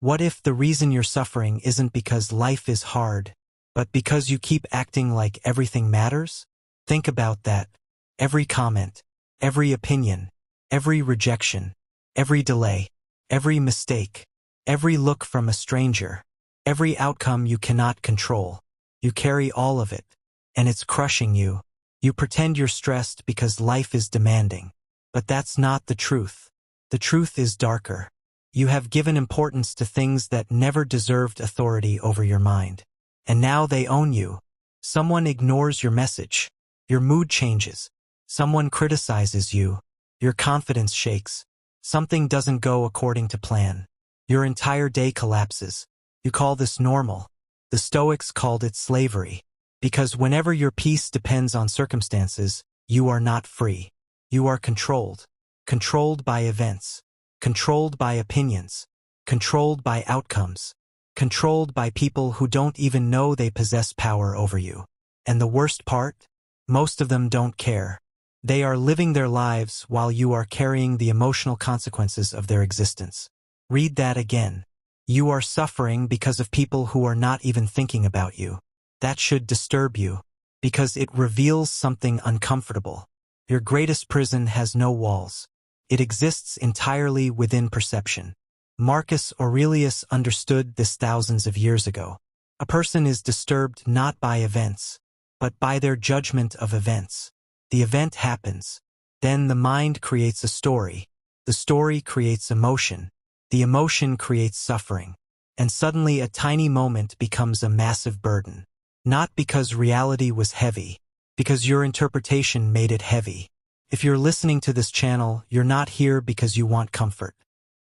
What if the reason you're suffering isn't because life is hard, but because you keep acting like everything matters? Think about that. Every comment, every opinion, every rejection, every delay, every mistake, every look from a stranger, every outcome you cannot control. You carry all of it, and it's crushing you. You pretend you're stressed because life is demanding. But that's not the truth. The truth is darker. You have given importance to things that never deserved authority over your mind. And now they own you. Someone ignores your message. Your mood changes. Someone criticizes you. Your confidence shakes. Something doesn't go according to plan. Your entire day collapses. You call this normal. The Stoics called it slavery. Because whenever your peace depends on circumstances, you are not free. You are controlled. Controlled by events. Controlled by opinions. Controlled by outcomes. Controlled by people who don't even know they possess power over you. And the worst part? Most of them don't care. They are living their lives while you are carrying the emotional consequences of their existence. Read that again. You are suffering because of people who are not even thinking about you. That should disturb you, because it reveals something uncomfortable. Your greatest prison has no walls. It exists entirely within perception. Marcus Aurelius understood this thousands of years ago. A person is disturbed not by events, but by their judgment of events. The event happens. Then the mind creates a story. The story creates emotion. The emotion creates suffering. And suddenly a tiny moment becomes a massive burden. Not because reality was heavy, because your interpretation made it heavy. If you're listening to this channel, you're not here because you want comfort.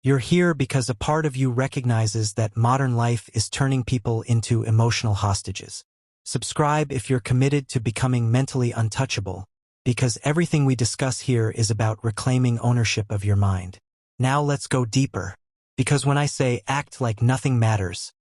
You're here because a part of you recognizes that modern life is turning people into emotional hostages. Subscribe if you're committed to becoming mentally untouchable, because everything we discuss here is about reclaiming ownership of your mind. Now let's go deeper, because when I say act like nothing matters,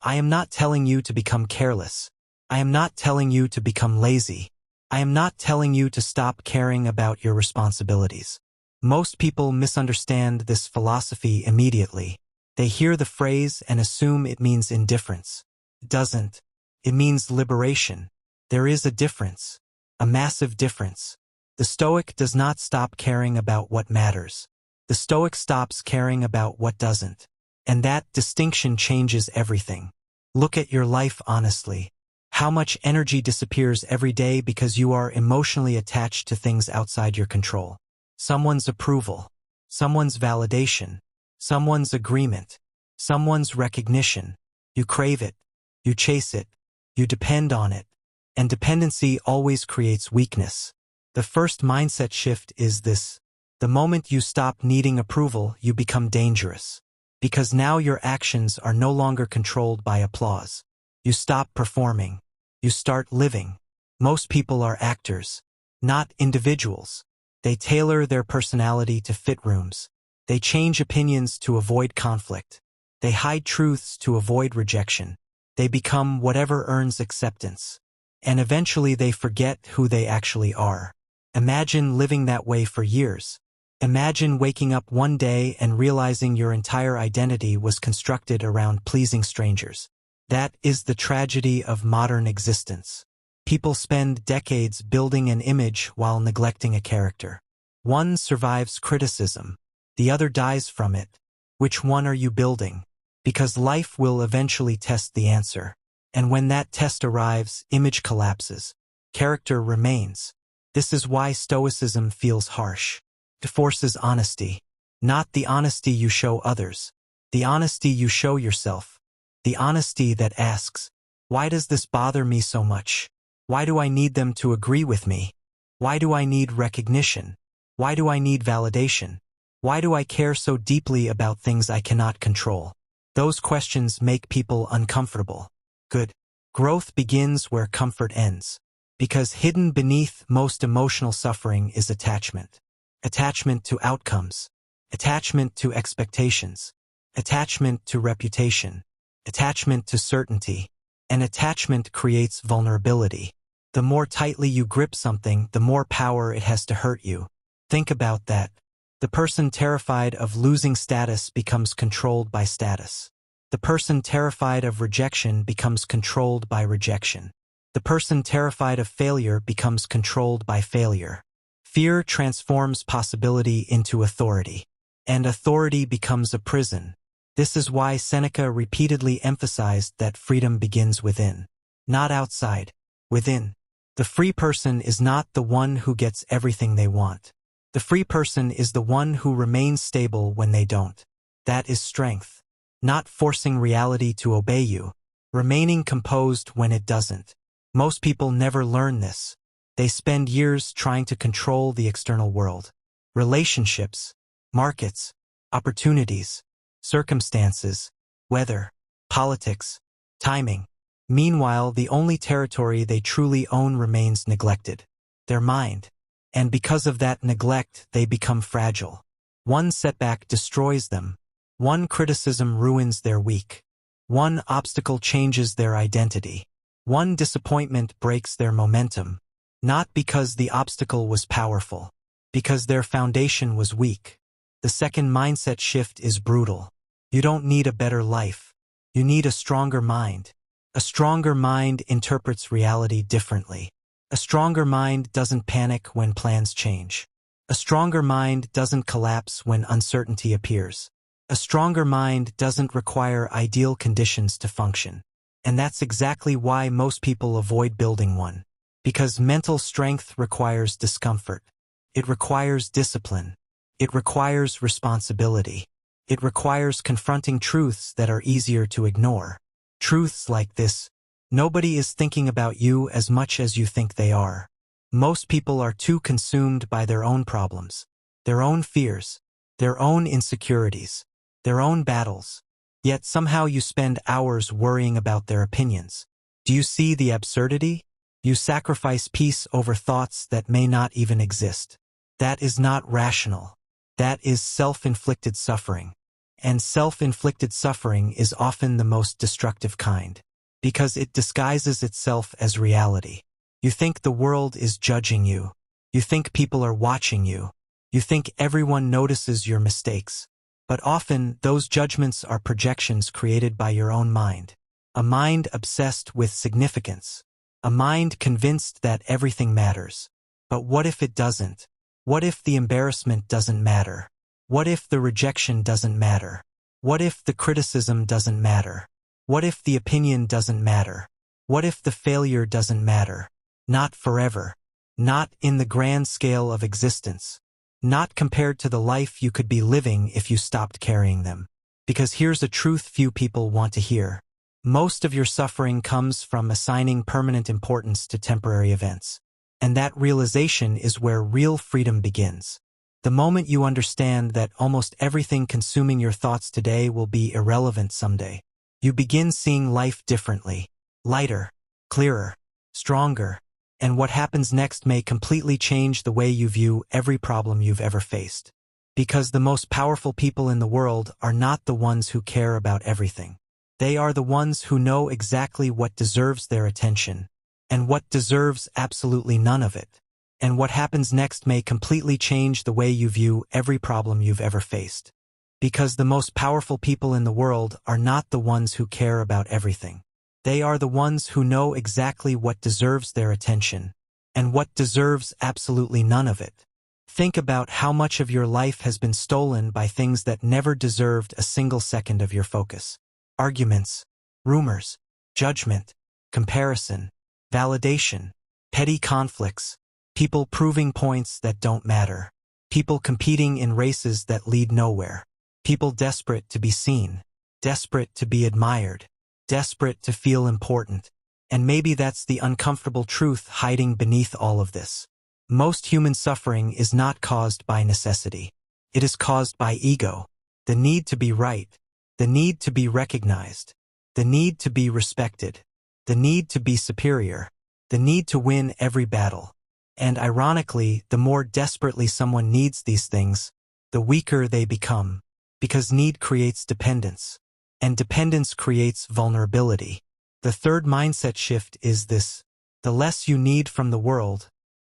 I am not telling you to become careless. I am not telling you to become lazy. I am not telling you to stop caring about your responsibilities. Most people misunderstand this philosophy immediately. They hear the phrase and assume it means indifference. It doesn't. It means liberation. There is a difference. A massive difference. The Stoic does not stop caring about what matters. The Stoic stops caring about what doesn't. And that distinction changes everything. Look at your life honestly. How much energy disappears every day because you are emotionally attached to things outside your control? Someone's approval, someone's validation, someone's agreement, someone's recognition. You crave it, you chase it, you depend on it, and dependency always creates weakness. The first mindset shift is this. The moment you stop needing approval, you become dangerous. Because now your actions are no longer controlled by applause. You stop performing. You start living. Most people are actors, not individuals. They tailor their personality to fit rooms. They change opinions to avoid conflict. They hide truths to avoid rejection. They become whatever earns acceptance. And eventually they forget who they actually are. Imagine living that way for years. Imagine waking up one day and realizing your entire identity was constructed around pleasing strangers. That is the tragedy of modern existence. People spend decades building an image while neglecting a character. One survives criticism. The other dies from it. Which one are you building? Because life will eventually test the answer. And when that test arrives, image collapses. Character remains. This is why Stoicism feels harsh. It forces honesty. Not the honesty you show others. The honesty you show yourself. The honesty that asks, why does this bother me so much? Why do I need them to agree with me? Why do I need recognition? Why do I need validation? Why do I care so deeply about things I cannot control? Those questions make people uncomfortable. Good. Growth begins where comfort ends. Because hidden beneath most emotional suffering is attachment. Attachment to outcomes. Attachment to expectations. Attachment to reputation. Attachment to certainty. And attachment creates vulnerability. The more tightly you grip something, the more power it has to hurt you. Think about that. The person terrified of losing status becomes controlled by status. The person terrified of rejection becomes controlled by rejection. The person terrified of failure becomes controlled by failure. Fear transforms possibility into authority. And authority becomes a prison. This is why Seneca repeatedly emphasized that freedom begins within. Not outside, within. The free person is not the one who gets everything they want. The free person is the one who remains stable when they don't. That is strength. Not forcing reality to obey you. Remaining composed when it doesn't. Most people never learn this. They spend years trying to control the external world. Relationships, markets, opportunities, circumstances, weather, politics, timing. Meanwhile, the only territory they truly own remains neglected. Their mind. And because of that neglect, they become fragile. One setback destroys them. One criticism ruins their week. One obstacle changes their identity. One disappointment breaks their momentum. Not because the obstacle was powerful. Because their foundation was weak. The second mindset shift is brutal. You don't need a better life. You need a stronger mind. A stronger mind interprets reality differently. A stronger mind doesn't panic when plans change. A stronger mind doesn't collapse when uncertainty appears. A stronger mind doesn't require ideal conditions to function. And that's exactly why most people avoid building one. Because mental strength requires discomfort. It requires discipline. It requires responsibility. It requires confronting truths that are easier to ignore. Truths like this: nobody is thinking about you as much as you think they are. Most people are too consumed by their own problems, their own fears, their own insecurities, their own battles. Yet somehow you spend hours worrying about their opinions. Do you see the absurdity? You sacrifice peace over thoughts that may not even exist. That is not rational. That is self-inflicted suffering. And self-inflicted suffering is often the most destructive kind, because it disguises itself as reality. You think the world is judging you. You think people are watching you. You think everyone notices your mistakes. But often, those judgments are projections created by your own mind. A mind obsessed with significance. A mind convinced that everything matters. But what if it doesn't? What if the embarrassment doesn't matter? What if the rejection doesn't matter? What if the criticism doesn't matter? What if the opinion doesn't matter? What if the failure doesn't matter? Not forever. Not in the grand scale of existence. Not compared to the life you could be living if you stopped carrying them. Because here's a truth few people want to hear. Most of your suffering comes from assigning permanent importance to temporary events. And that realization is where real freedom begins. The moment you understand that almost everything consuming your thoughts today will be irrelevant someday, you begin seeing life differently, lighter, clearer, stronger, and what happens next may completely change the way you view every problem you've ever faced. Because the most powerful people in the world are not the ones who care about everything. They are the ones who know exactly what deserves their attention, and what deserves absolutely none of it. And what happens next may completely change the way you view every problem you've ever faced. Because the most powerful people in the world are not the ones who care about everything. They are the ones who know exactly what deserves their attention, and what deserves absolutely none of it. Think about how much of your life has been stolen by things that never deserved a single second of your focus. Arguments, rumors, judgment, comparison, validation, petty conflicts, people proving points that don't matter, people competing in races that lead nowhere, people desperate to be seen, desperate to be admired, desperate to feel important. And maybe that's the uncomfortable truth hiding beneath all of this. Most human suffering is not caused by necessity. It is caused by ego, the need to be right, the need to be recognized, the need to be respected, the need to be superior, the need to win every battle. And ironically, the more desperately someone needs these things, the weaker they become, because need creates dependence, and dependence creates vulnerability. The third mindset shift is this: the less you need from the world,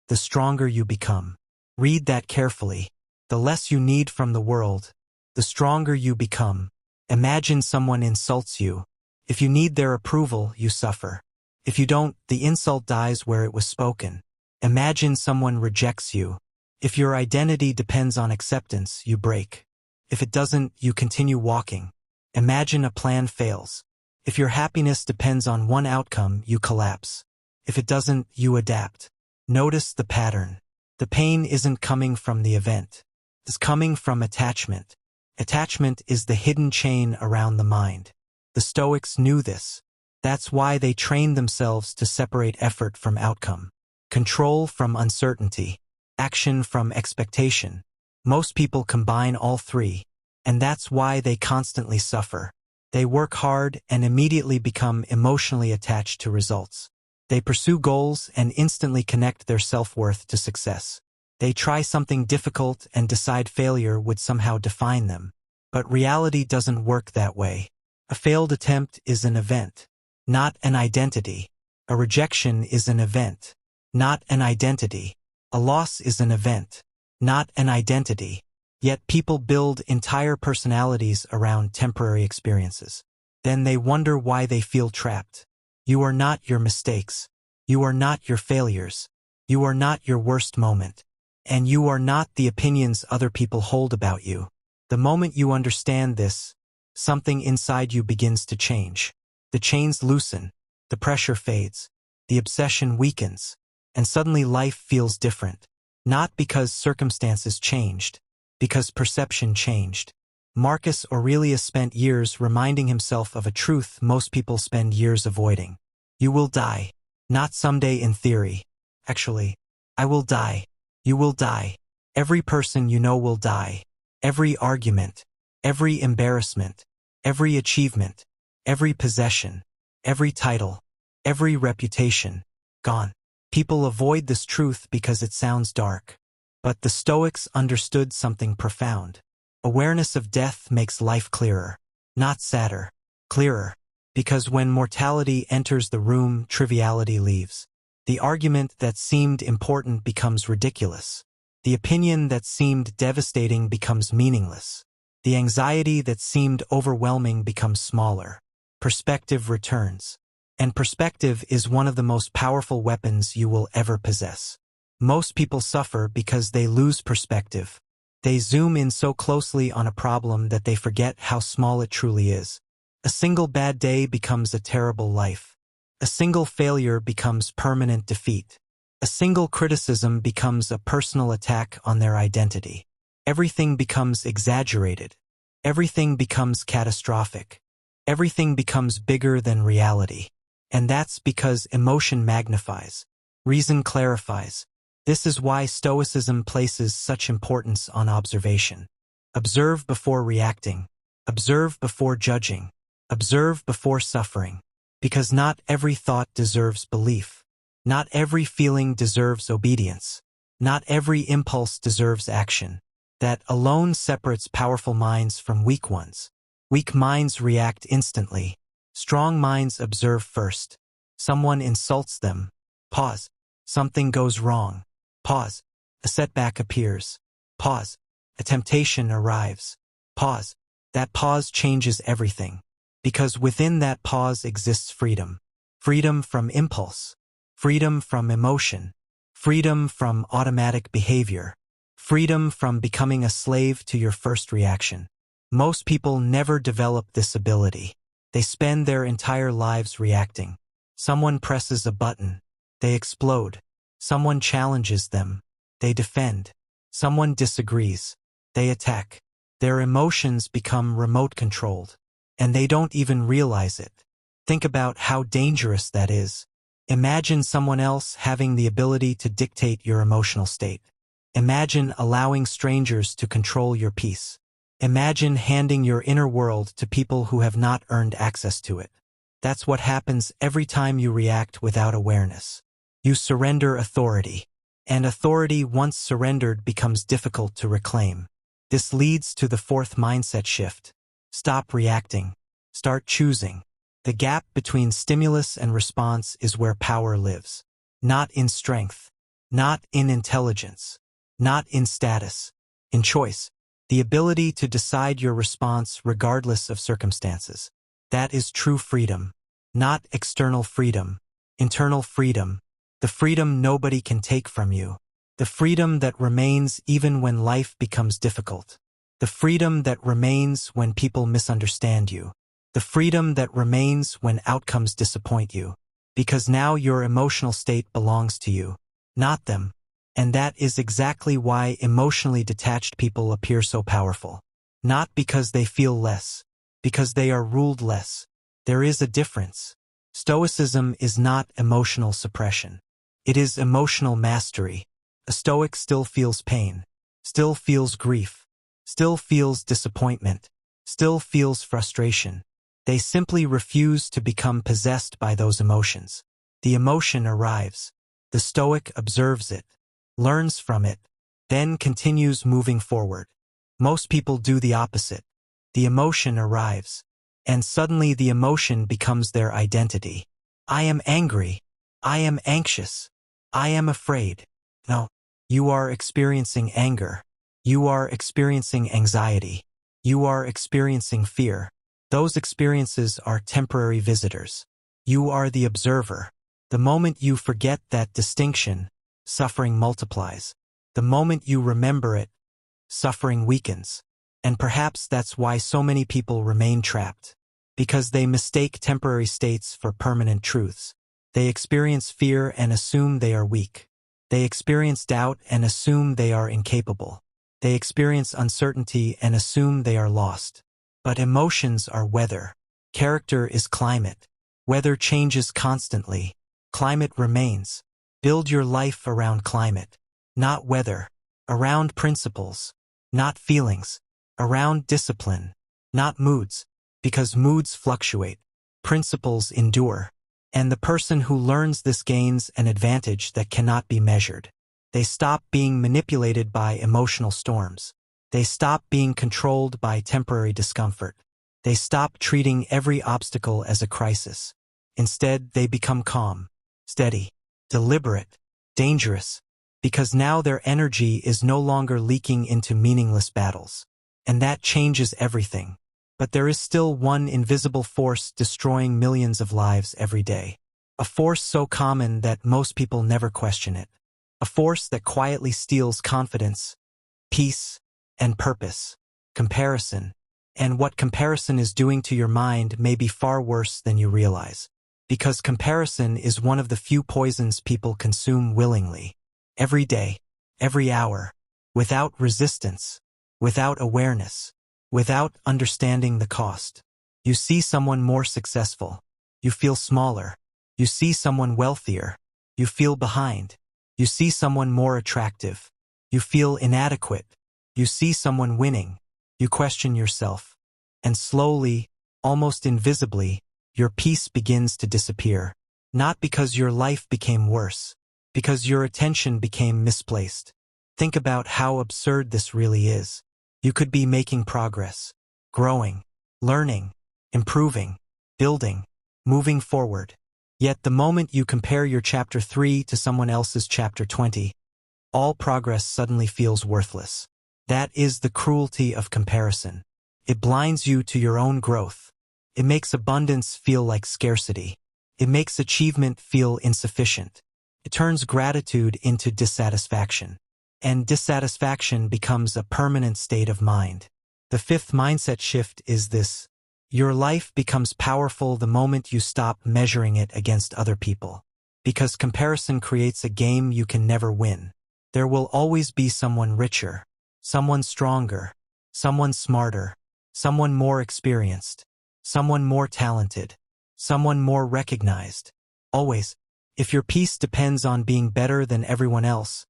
the stronger you become. Read that carefully. The less you need from the world, the stronger you become. Imagine someone insults you. If you need their approval, you suffer. If you don't, the insult dies where it was spoken. Imagine someone rejects you. If your identity depends on acceptance, you break. If it doesn't, you continue walking. Imagine a plan fails. If your happiness depends on one outcome, you collapse. If it doesn't, you adapt. Notice the pattern. The pain isn't coming from the event. It's coming from attachment. Attachment is the hidden chain around the mind. The Stoics knew this. That's why they trained themselves to separate effort from outcome, control from uncertainty, action from expectation. Most people combine all three, and that's why they constantly suffer. They work hard and immediately become emotionally attached to results. They pursue goals and instantly connect their self-worth to success. They try something difficult and decide failure would somehow define them. But reality doesn't work that way. A failed attempt is an event, not an identity. A rejection is an event, not an identity. A loss is an event, not an identity. Yet people build entire personalities around temporary experiences. Then they wonder why they feel trapped. You are not your mistakes. You are not your failures. You are not your worst moment. And you are not the opinions other people hold about you. The moment you understand this, something inside you begins to change. The chains loosen, the pressure fades, the obsession weakens, and suddenly life feels different. Not because circumstances changed, because perception changed. Marcus Aurelius spent years reminding himself of a truth most people spend years avoiding. You will die. Not someday in theory. Actually, I will die. You will die. Every person you know will die. Every argument, every embarrassment, every achievement, every possession, every title, every reputation, gone. People avoid this truth because it sounds dark. But the Stoics understood something profound. Awareness of death makes life clearer, not sadder, clearer. Because when mortality enters the room, triviality leaves. The argument that seemed important becomes ridiculous. The opinion that seemed devastating becomes meaningless. The anxiety that seemed overwhelming becomes smaller. Perspective returns. And perspective is one of the most powerful weapons you will ever possess. Most people suffer because they lose perspective. They zoom in so closely on a problem that they forget how small it truly is. A single bad day becomes a terrible life. A single failure becomes permanent defeat. A single criticism becomes a personal attack on their identity. Everything becomes exaggerated. Everything becomes catastrophic. Everything becomes bigger than reality. And that's because emotion magnifies. Reason clarifies. This is why Stoicism places such importance on observation. Observe before reacting. Observe before judging. Observe before suffering. Because not every thought deserves belief. Not every feeling deserves obedience. Not every impulse deserves action. That alone separates powerful minds from weak ones. Weak minds react instantly. Strong minds observe first. Someone insults them. Pause. Something goes wrong. Pause. A setback appears. Pause. A temptation arrives. Pause. That pause changes everything. Because within that pause exists freedom. Freedom from impulse. Freedom from emotion. Freedom from automatic behavior. Freedom from becoming a slave to your first reaction. Most people never develop this ability. They spend their entire lives reacting. Someone presses a button. They explode. Someone challenges them. They defend. Someone disagrees. They attack. Their emotions become remote-controlled. And they don't even realize it. Think about how dangerous that is. Imagine someone else having the ability to dictate your emotional state. Imagine allowing strangers to control your peace. Imagine handing your inner world to people who have not earned access to it. That's what happens every time you react without awareness. You surrender authority. And authority once surrendered becomes difficult to reclaim. This leads to the fourth mindset shift. Stop reacting. Start choosing. The gap between stimulus and response is where power lives. Not in strength. Not in intelligence. Not in status. In choice. the ability to decide your response regardless of circumstances. That is true freedom. Not external freedom, internal freedom, the freedom nobody can take from you. The freedom that remains even when life becomes difficult. The freedom that remains when people misunderstand you. The freedom that remains when outcomes disappoint you. Because now your emotional state belongs to you, not them. And that is exactly why emotionally detached people appear so powerful. Not because they feel less, because they are ruled less. There is a difference. Stoicism is not emotional suppression. It is emotional mastery. A Stoic still feels pain, still feels grief, still feels disappointment, still feels frustration. They simply refuse to become possessed by those emotions. The emotion arrives. The Stoic observes it, learns from it, then continues moving forward. Most people do the opposite. The emotion arrives, and suddenly the emotion becomes their identity. I am angry. I am anxious. I am afraid. No, you are experiencing anger. You are experiencing anxiety. You are experiencing fear. Those experiences are temporary visitors. You are the observer. The moment you forget that distinction, suffering multiplies. The moment you remember it, suffering weakens. And perhaps that's why so many people remain trapped. Because they mistake temporary states for permanent truths. They experience fear and assume they are weak. They experience doubt and assume they are incapable. They experience uncertainty and assume they are lost. But emotions are weather. Character is climate. Weather changes constantly. Climate remains. Build your life around climate, not weather. Around principles, not feelings. Around discipline, not moods. Because moods fluctuate. Principles endure. And the person who learns this gains an advantage that cannot be measured. They stop being manipulated by emotional storms. They stop being controlled by temporary discomfort. They stop treating every obstacle as a crisis. Instead, they become calm, steady, deliberate, dangerous, because now their energy is no longer leaking into meaningless battles. And that changes everything. But there is still one invisible force destroying millions of lives every day. A force so common that most people never question it. A force that quietly steals confidence, peace, and purpose. Comparison. And what comparison is doing to your mind may be far worse than you realize. Because comparison is one of the few poisons people consume willingly. Every day, every hour, without resistance, without awareness, without understanding the cost. You see someone more successful. You feel smaller. You see someone wealthier. You feel behind. You see someone more attractive. You feel inadequate. You see someone winning. You question yourself. And slowly, almost invisibly, your peace begins to disappear. Not because your life became worse, because your attention became misplaced. Think about how absurd this really is. You could be making progress, growing, learning, improving, building, moving forward. Yet the moment you compare your chapter 3 to someone else's chapter 20, all progress suddenly feels worthless. That is the cruelty of comparison. It blinds you to your own growth. It makes abundance feel like scarcity. It makes achievement feel insufficient. It turns gratitude into dissatisfaction. And dissatisfaction becomes a permanent state of mind. The fifth mindset shift is this. Your life becomes powerful the moment you stop measuring it against other people. Because comparison creates a game you can never win. There will always be someone richer, someone stronger, someone smarter, someone more experienced, someone more talented, someone more recognized. Always. If your peace depends on being better than everyone else,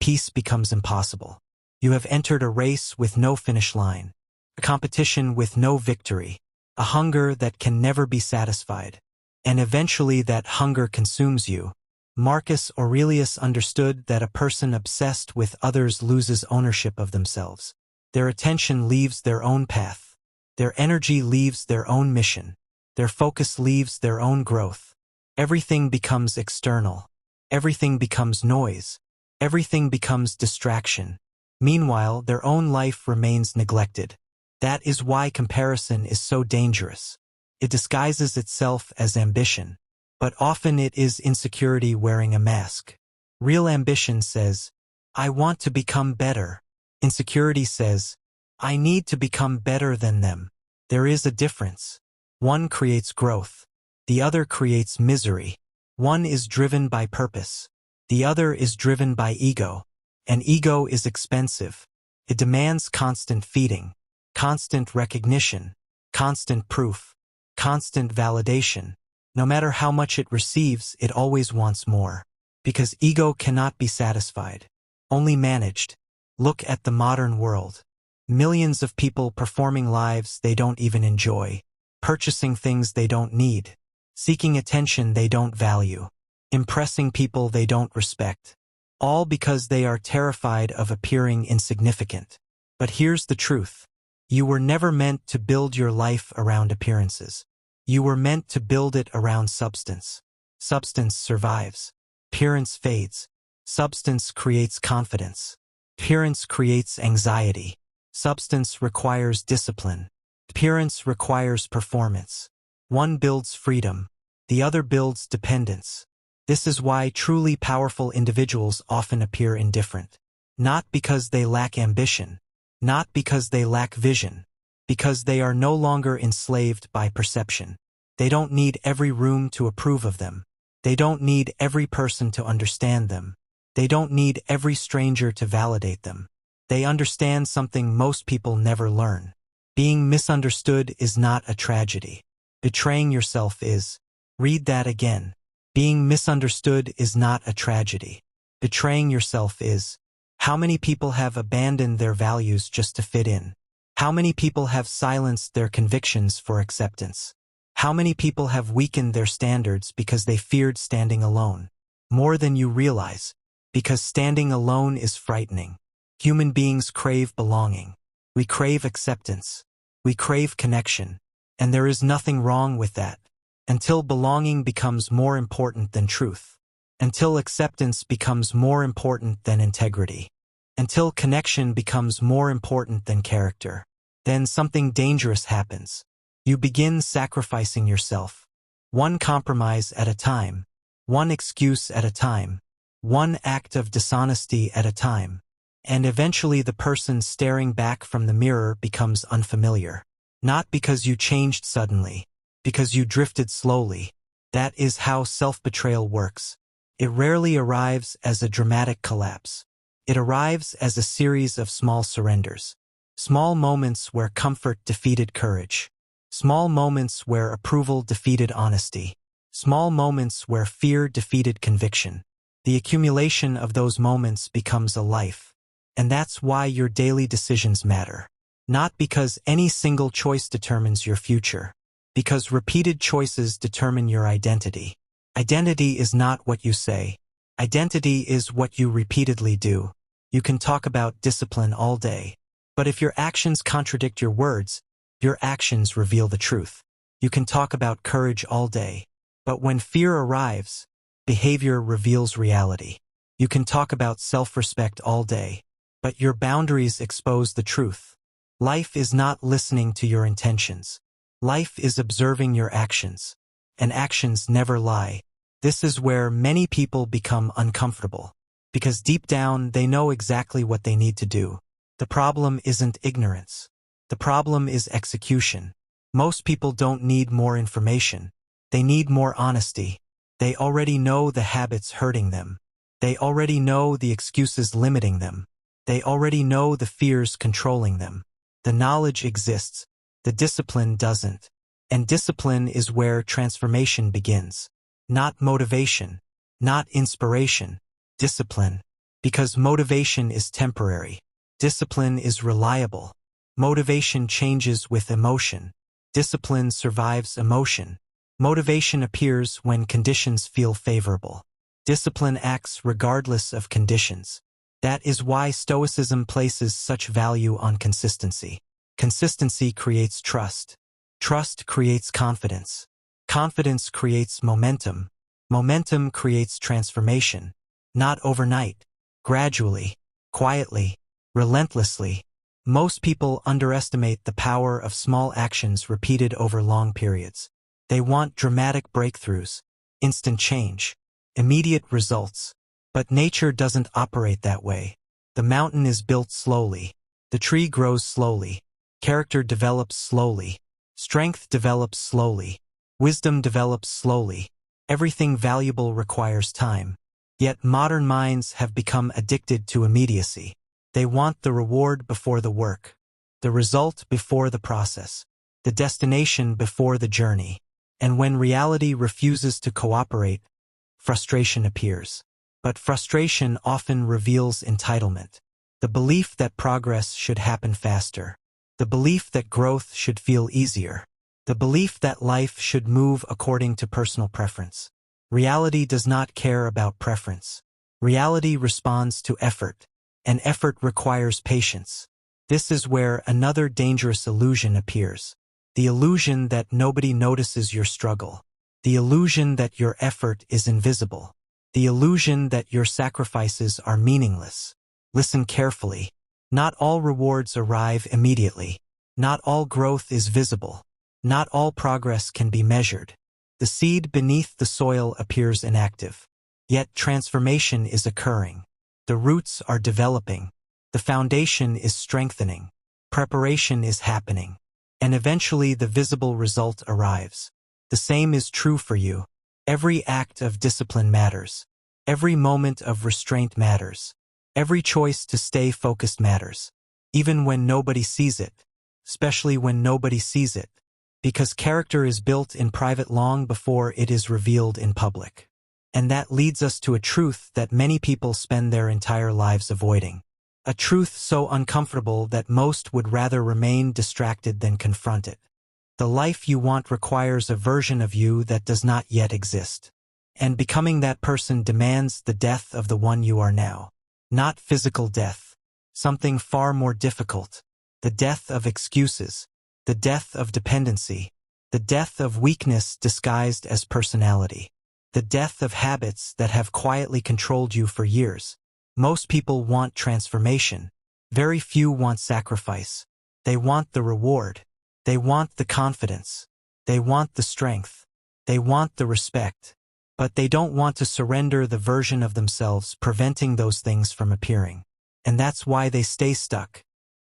peace becomes impossible. You have entered a race with no finish line, a competition with no victory, a hunger that can never be satisfied. And eventually that hunger consumes you. Marcus Aurelius understood that a person obsessed with others loses ownership of themselves. Their attention leaves their own path. Their energy leaves their own mission. Their focus leaves their own growth. Everything becomes external. Everything becomes noise. Everything becomes distraction. Meanwhile, their own life remains neglected. That is why comparison is so dangerous. It disguises itself as ambition, but often it is insecurity wearing a mask. Real ambition says, I want to become better. Insecurity says, I need to become better than them. There is a difference. One creates growth. The other creates misery. One is driven by purpose. The other is driven by ego. And ego is expensive. It demands constant feeding, constant recognition, constant proof, constant validation. No matter how much it receives, it always wants more. Because ego cannot be satisfied, only managed. Look at the modern world. Millions of people performing lives they don't even enjoy, purchasing things they don't need, seeking attention they don't value, impressing people they don't respect. All because they are terrified of appearing insignificant. But here's the truth. You were never meant to build your life around appearances. You were meant to build it around substance. Substance survives. Appearance fades. Substance creates confidence. Appearance creates anxiety. Substance requires discipline. Appearance requires performance. One builds freedom. The other builds dependence. This is why truly powerful individuals often appear indifferent. Not because they lack ambition. Not because they lack vision. Because they are no longer enslaved by perception. They don't need every room to approve of them. They don't need every person to understand them. They don't need every stranger to validate them. They understand something most people never learn. Being misunderstood is not a tragedy. Betraying yourself is. Read that again. Being misunderstood is not a tragedy. Betraying yourself is. How many people have abandoned their values just to fit in? How many people have silenced their convictions for acceptance? How many people have weakened their standards because they feared standing alone? More than you realize, because standing alone is frightening. Human beings crave belonging. We crave acceptance. We crave connection. And there is nothing wrong with that. Until belonging becomes more important than truth. Until acceptance becomes more important than integrity. Until connection becomes more important than character. Then something dangerous happens. You begin sacrificing yourself. One compromise at a time. One excuse at a time. One act of dishonesty at a time. And eventually the person staring back from the mirror becomes unfamiliar. Not because you changed suddenly. Because you drifted slowly. That is how self-betrayal works. It rarely arrives as a dramatic collapse. It arrives as a series of small surrenders. Small moments where comfort defeated courage. Small moments where approval defeated honesty. Small moments where fear defeated conviction. The accumulation of those moments becomes a life. And that's why your daily decisions matter. Not because any single choice determines your future. Because repeated choices determine your identity. Identity is not what you say. Identity is what you repeatedly do. You can talk about discipline all day. But if your actions contradict your words, your actions reveal the truth. You can talk about courage all day. But when fear arrives, behavior reveals reality. You can talk about self-respect all day. But your boundaries expose the truth. Life is not listening to your intentions. Life is observing your actions. And actions never lie. This is where many people become uncomfortable. Because deep down they know exactly what they need to do. The problem isn't ignorance. The problem is execution. Most people don't need more information. They need more honesty. They already know the habits hurting them. They already know the excuses limiting them. They already know the fears controlling them. The knowledge exists. The discipline doesn't. And discipline is where transformation begins. Not motivation. Not inspiration. Discipline. Because motivation is temporary. Discipline is reliable. Motivation changes with emotion. Discipline survives emotion. Motivation appears when conditions feel favorable. Discipline acts regardless of conditions. That is why Stoicism places such value on consistency. Consistency creates trust. Trust creates confidence. Confidence creates momentum. Momentum creates transformation. Not overnight. Gradually. Quietly. relentlessly. Most people underestimate the power of small actions repeated over long periods. They want dramatic breakthroughs, instant change, immediate results. But nature doesn't operate that way. The mountain is built slowly. The tree grows slowly. Character develops slowly. Strength develops slowly. Wisdom develops slowly. Everything valuable requires time. Yet modern minds have become addicted to immediacy. They want the reward before the work, the result before the process, the destination before the journey. And when reality refuses to cooperate, frustration appears. But frustration often reveals entitlement. The belief that progress should happen faster. The belief that growth should feel easier. The belief that life should move according to personal preference. Reality does not care about preference. Reality responds to effort, and effort requires patience. This is where another dangerous illusion appears. The illusion that nobody notices your struggle. The illusion that your effort is invisible. The illusion that your sacrifices are meaningless. Listen carefully. Not all rewards arrive immediately. Not all growth is visible. Not all progress can be measured. The seed beneath the soil appears inactive. Yet transformation is occurring. The roots are developing. The foundation is strengthening. Preparation is happening. And eventually the visible result arrives. The same is true for you. Every act of discipline matters. Every moment of restraint matters. Every choice to stay focused matters. Even when nobody sees it. Especially when nobody sees it. Because character is built in private long before it is revealed in public. And that leads us to a truth that many people spend their entire lives avoiding. A truth so uncomfortable that most would rather remain distracted than confront it. The life you want requires a version of you that does not yet exist. And becoming that person demands the death of the one you are now. Not physical death. Something far more difficult. The death of excuses. The death of dependency. The death of weakness disguised as personality. The death of habits that have quietly controlled you for years. Most people want transformation. Very few want sacrifice. They want the reward. They want the confidence. They want the strength. They want the respect. But they don't want to surrender the version of themselves preventing those things from appearing. And that's why they stay stuck.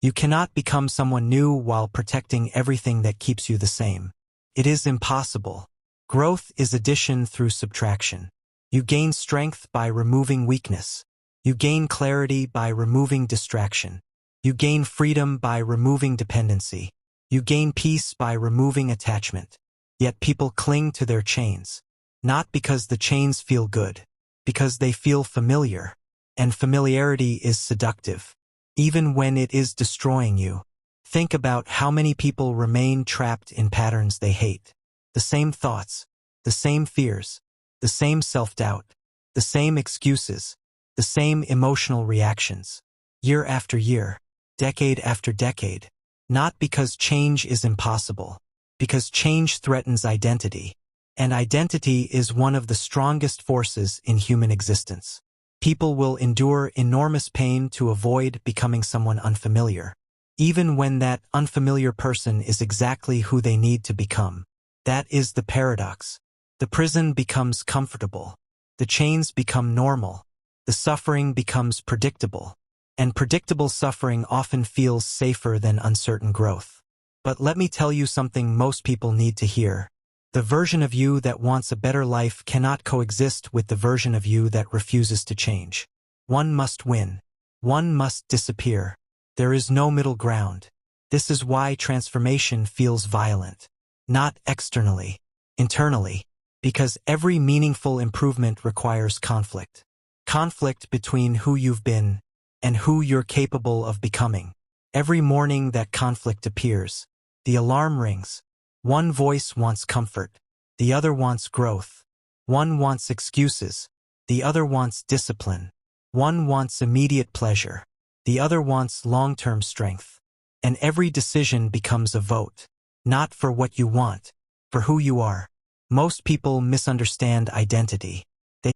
You cannot become someone new while protecting everything that keeps you the same. It is impossible. Growth is addition through subtraction. You gain strength by removing weakness. You gain clarity by removing distraction. You gain freedom by removing dependency. You gain peace by removing attachment. Yet people cling to their chains. Not because the chains feel good. Because they feel familiar. And familiarity is seductive. Even when it is destroying you. Think about how many people remain trapped in patterns they hate. The same thoughts. The same fears. The same self-doubt. The same excuses. The same emotional reactions. Year after year. Decade after decade. Not because change is impossible. Because change threatens identity. And identity is one of the strongest forces in human existence. People will endure enormous pain to avoid becoming someone unfamiliar. Even when that unfamiliar person is exactly who they need to become. That is the paradox. The prison becomes comfortable. The chains become normal. The suffering becomes predictable. And predictable suffering often feels safer than uncertain growth. But let me tell you something most people need to hear. The version of you that wants a better life cannot coexist with the version of you that refuses to change. One must win. One must disappear. There is no middle ground. This is why transformation feels violent. Not externally, internally. Because every meaningful improvement requires conflict. Conflict between who you've been and who you're capable of becoming. Every morning that conflict appears, the alarm rings. One voice wants comfort. The other wants growth. One wants excuses. The other wants discipline. One wants immediate pleasure. The other wants long-term strength. And every decision becomes a vote. Not for what you want, for who you are. Most people misunderstand identity.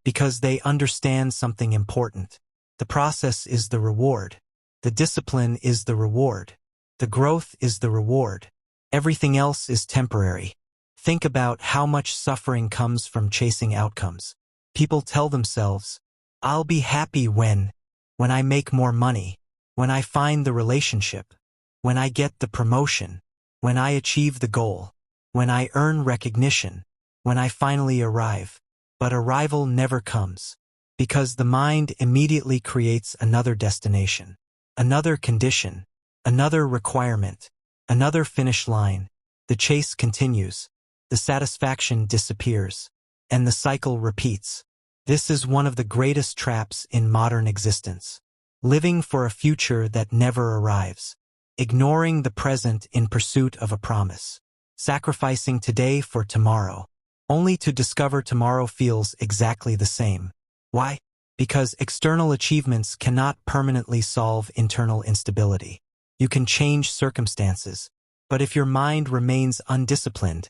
Because they understand something important. The process is the reward. The discipline is the reward. The growth is the reward. Everything else is temporary. Think about how much suffering comes from chasing outcomes. People tell themselves, I'll be happy when I make more money, when I find the relationship, when I get the promotion, when I achieve the goal, when I earn recognition, when I finally arrive. But arrival never comes, because the mind immediately creates another destination, another condition, another requirement, another finish line. The chase continues, the satisfaction disappears, and the cycle repeats. This is one of the greatest traps in modern existence. Living for a future that never arrives. Ignoring the present in pursuit of a promise. Sacrificing today for tomorrow, only to discover tomorrow feels exactly the same. Why? Because external achievements cannot permanently solve internal instability. You can change circumstances, but if your mind remains undisciplined,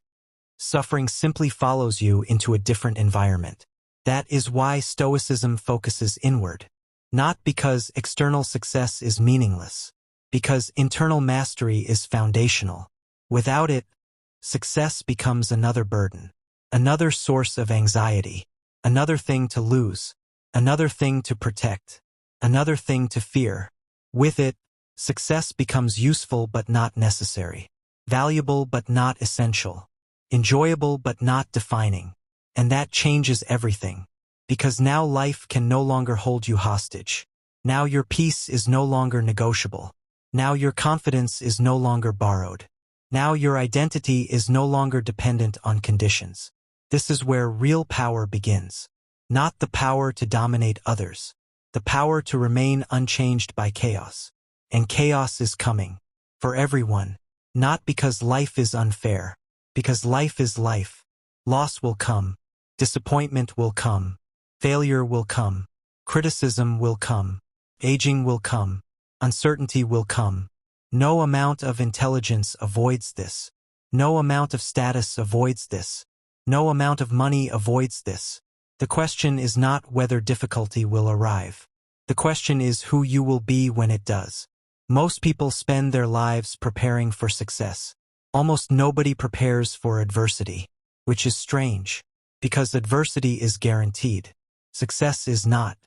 suffering simply follows you into a different environment. That is why Stoicism focuses inward. Not because external success is meaningless, because internal mastery is foundational. Without it, success becomes another burden, another source of anxiety, another thing to lose, another thing to protect, another thing to fear. With it, success becomes useful but not necessary, valuable but not essential, enjoyable but not defining. And that changes everything. Because now life can no longer hold you hostage. Now your peace is no longer negotiable. Now your confidence is no longer borrowed. Now your identity is no longer dependent on conditions. This is where real power begins. Not the power to dominate others. The power to remain unchanged by chaos. And chaos is coming. For everyone. Not because life is unfair. Because life is life. Loss will come. Disappointment will come. Failure will come. Criticism will come. Aging will come. Uncertainty will come. No amount of intelligence avoids this. No amount of status avoids this. No amount of money avoids this. The question is not whether difficulty will arrive. The question is who you will be when it does. Most people spend their lives preparing for success. Almost nobody prepares for adversity, which is strange, because adversity is guaranteed. Success is not.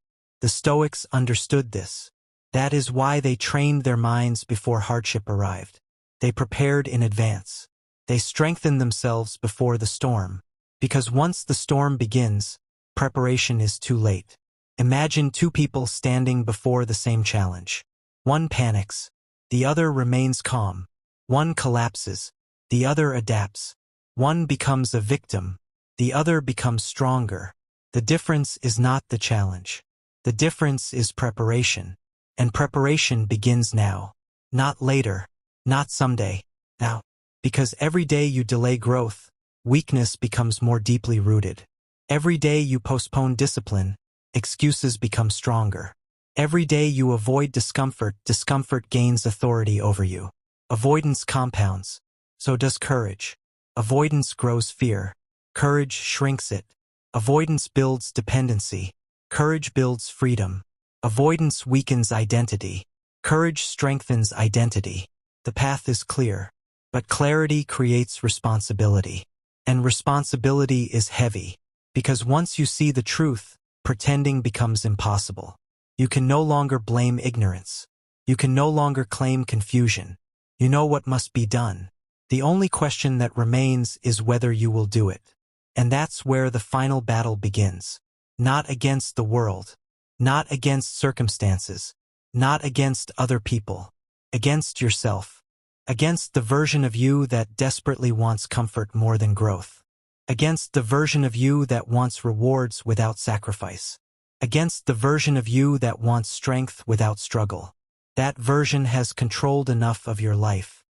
The Stoics understood this. That is why they trained their minds before hardship arrived. They prepared in advance. They strengthened themselves before the storm. Because once the storm begins, preparation is too late. Imagine two people standing before the same challenge. One panics. The other remains calm. One collapses. The other adapts. One becomes a victim. The other becomes stronger. The difference is not the challenge. The difference is preparation. And preparation begins now. Not later. Not someday. Now. Because every day you delay growth, weakness becomes more deeply rooted. Every day you postpone discipline, excuses become stronger. Every day you avoid discomfort, discomfort gains authority over you. Avoidance compounds. So does courage. Avoidance grows fear. Courage shrinks it. Avoidance builds dependency. Courage builds freedom. Avoidance weakens identity. Courage strengthens identity. The path is clear. But clarity creates responsibility. And responsibility is heavy. Because once you see the truth, pretending becomes impossible. You can no longer blame ignorance. You can no longer claim confusion. You know what must be done. The only question that remains is whether you will do it. And that's where the final battle begins. Not against the world. Not against circumstances. Not against other people. Against yourself. Against the version of you that desperately wants comfort more than growth. Against the version of you that wants rewards without sacrifice. Against the version of you that wants strength without struggle. That version has controlled enough of your life.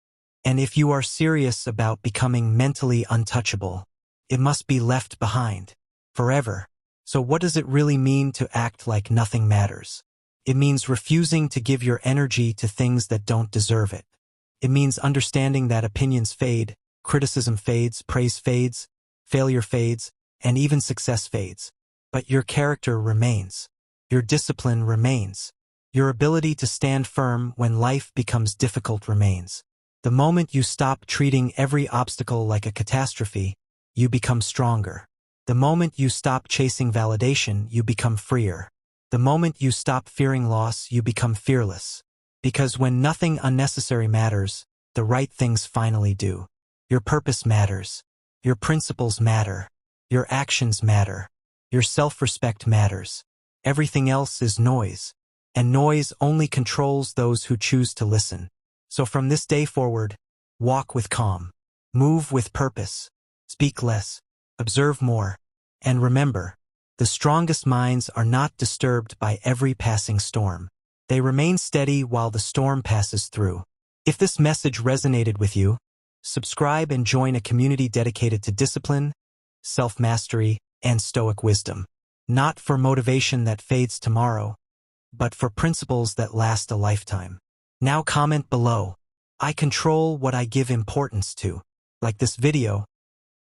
And if you are serious about becoming mentally untouchable, it must be left behind. Forever. So what does it really mean to act like nothing matters? It means refusing to give your energy to things that don't deserve it. It means understanding that opinions fade, criticism fades, praise fades, failure fades, and even success fades. But your character remains. Your discipline remains. Your ability to stand firm when life becomes difficult remains. The moment you stop treating every obstacle like a catastrophe, you become stronger. The moment you stop chasing validation, you become freer. The moment you stop fearing loss, you become fearless. Because when nothing unnecessary matters, the right things finally do. Your purpose matters. Your principles matter. Your actions matter. Your self-respect matters. Everything else is noise. And noise only controls those who choose to listen. So from this day forward, walk with calm. Move with purpose. Speak less. Observe more. And remember, the strongest minds are not disturbed by every passing storm. They remain steady while the storm passes through. If this message resonated with you, subscribe and join a community dedicated to discipline, self-mastery, and Stoic wisdom. Not for motivation that fades tomorrow, but for principles that last a lifetime. Now comment below. I control what I give importance to. Like this video,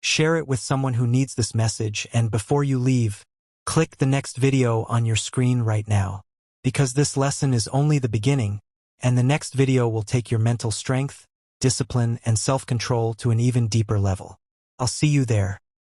share it with someone who needs this message, and before you leave, click the next video on your screen right now. Because this lesson is only the beginning, and the next video will take your mental strength, discipline, and self-control to an even deeper level. I'll see you there.